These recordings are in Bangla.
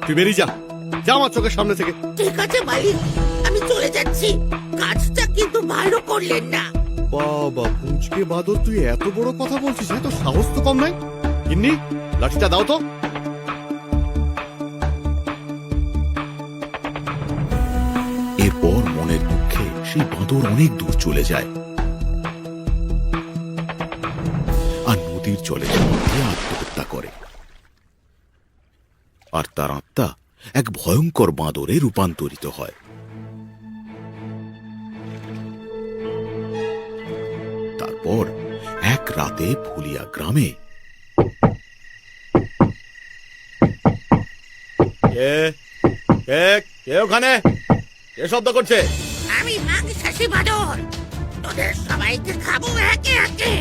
তুই বেরিয়ে যা, যা আমার চোখের সামনে থেকে। ঠিক আছে মালিক, আমি চলে যাচ্ছি। কাজটা কিন্তু ভালো করলেন না। বাবা পুঁচকে বাদর, তুই এত বড় কথা বলছিস? হ্যাঁ, তোর সাহস তো কম নাই। গিন্নি, লাঠিটা দাও তো। এরপর মনের দুঃখে সেই বাঁদর অনেক দূর চলে যায় আর নদীর জলে দিয়ে আত্মহত্যা করে। আর তার আত্মা এক ভয়ঙ্কর বাঁদরে রূপান্তরিত হয়। তারপর এক রাতে ফুলিয়া গ্রামে কে ওখানে? কে শব্দ করছে? আমি মাংসাশী বাদর, তোদের সবাইকে খাবো একে একে।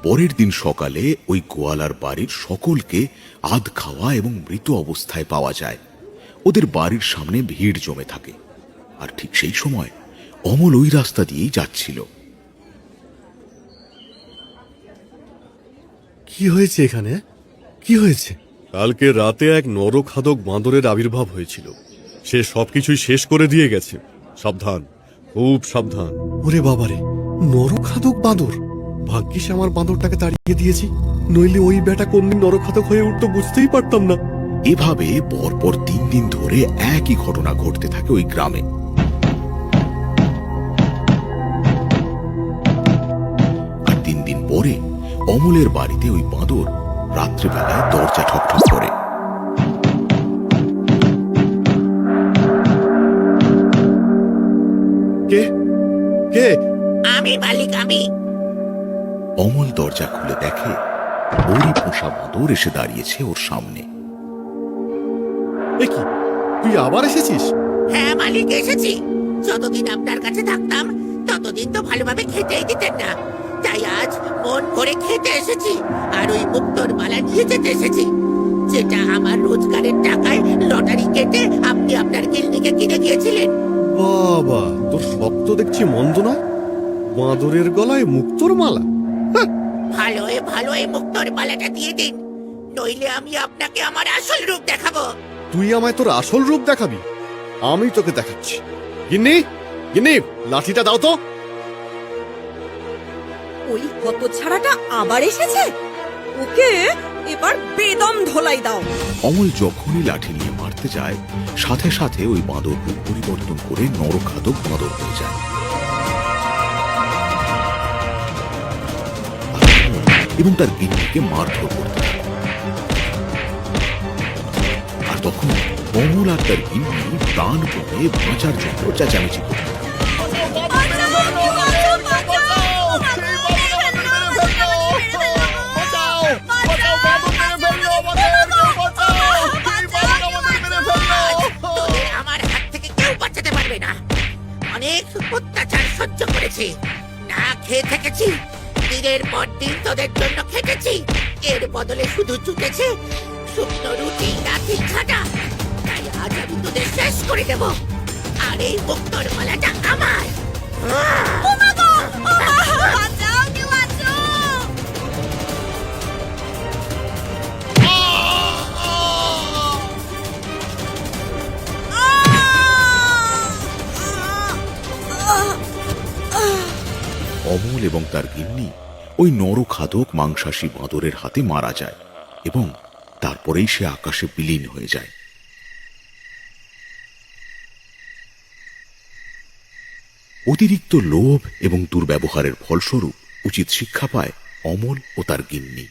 পরের দিন সকালে ওই গোয়ালার বাড়ির সকলকে আধ খাওয়া এবং মৃত অবস্থায় পাওয়া যায়। ওদের বাড়ির সামনে ভিড় জমে থাকে। আর ঠিক সেই সময় অমল ওই রাস্তা দিয়েই যাচ্ছিল। কি হয়েছে এখানে? কি হয়েছে? কালকে রাতে এক নরখাদক বাঁদরের আবির্ভাব হয়েছিল। সে সবকিছুই শেষ করে দিয়ে গেছে। সাবধান, খুব সাবধান। ওরে বাবারে, নরখাদক বাঁদর! ভাগ্যিস আমার বাঁদরটাকে তাড়িয়ে দিয়েছি, নইলে ওই বেটা কোনদিন নরখাদক হয়ে উঠতো বুঝতেই পারতাম না। এভাবে পরপর 3 দিন ধরে একই ঘটনা ঘটতে থাকে ওই গ্রামে। আর 3 দিন পরে অমলের বাড়িতে ওই বাঁদর রাত্রিবেলায় দরজা ঠকঠক করে। কে কে? আমি মালিক, আমি। অমল দরজা খুলে দেখে ওরই পোষা বাঁদর এসে দাঁড়িয়েছে ওর সামনে। এ কি, তুই আবার এসেছিস? হ্যাঁ মালিক, এসেছি। যতদিন আপনার কাছে থাকতাম ততদিন তো ভালোভাবে খেতেই দিতেন না, তাই আজ মন ভরে খেতে এসেছি। আর ওই মুক্তোর মালা নিয়ে যেতে এসেছি, যেটা আমার রোজগারের টাকায় লটারি কেটে আপনি আপনার গিন্নিকে কিনে দিয়েছিলেন। বাবা, তোর শক্ত দেখছি মন্দ নয়। বাঁদরের গলায় মুক্তোর মালা! ভালো এই মুক্তোর মালাটা দিয়ে দিন, নইলে আমি আপনাকে আমার আসল রূপ দেখাবো। তুই আমায় তোর আসল রূপ দেখাবি? আমি তোকে দেখাচ্ছি। গিন্নি, গিন্নি, লাঠিটা দাও তো। ওই হতছাড়াটা আবার এসেছে, ওকে এবার বেদম ধোলাই দাও। অমল যখনই লাঠি নিয়ে মারতে যায়, সাথে সাথে ওই বাঁদর রূপ পরিবর্তন করে নরখাদক বাঁদর হয়ে যায়। এবং তার গিন্নিকে মারধর করতে থাকে। আর তখন অমল আর তার গিন্নি প্রাণপণে বাঁচার জন্য চেঁচামেচি করতে থাকে। আমার হাত থেকে কেউ বাঁচাতে পারবে না। অনেক অত্যাচার সহ্য করেছি, না খেয়ে থেকেছি, দিনের পর দিন তোদের জন্য খেটেছি। এর বদলে শুধু জুটেছে শুকনো রুটি, লাঠি, ছাটা। তাই আজ আমি তোদের শেষ করে দেব। আর এই মুক্তোর মালাটা আমার। অমল এবং তার গিন্নি ওই নরখাদক মাংসাশী বাঁদরের হাতে মারা যায় এবং তারপরেই সে আকাশে বিলীন হয়ে যায়। অতিরিক্ত লোভ এবং দুর্ব্যবহারের ফলস্বরূপ উচিত শিক্ষা পায় অমল ও তার গিন্নি।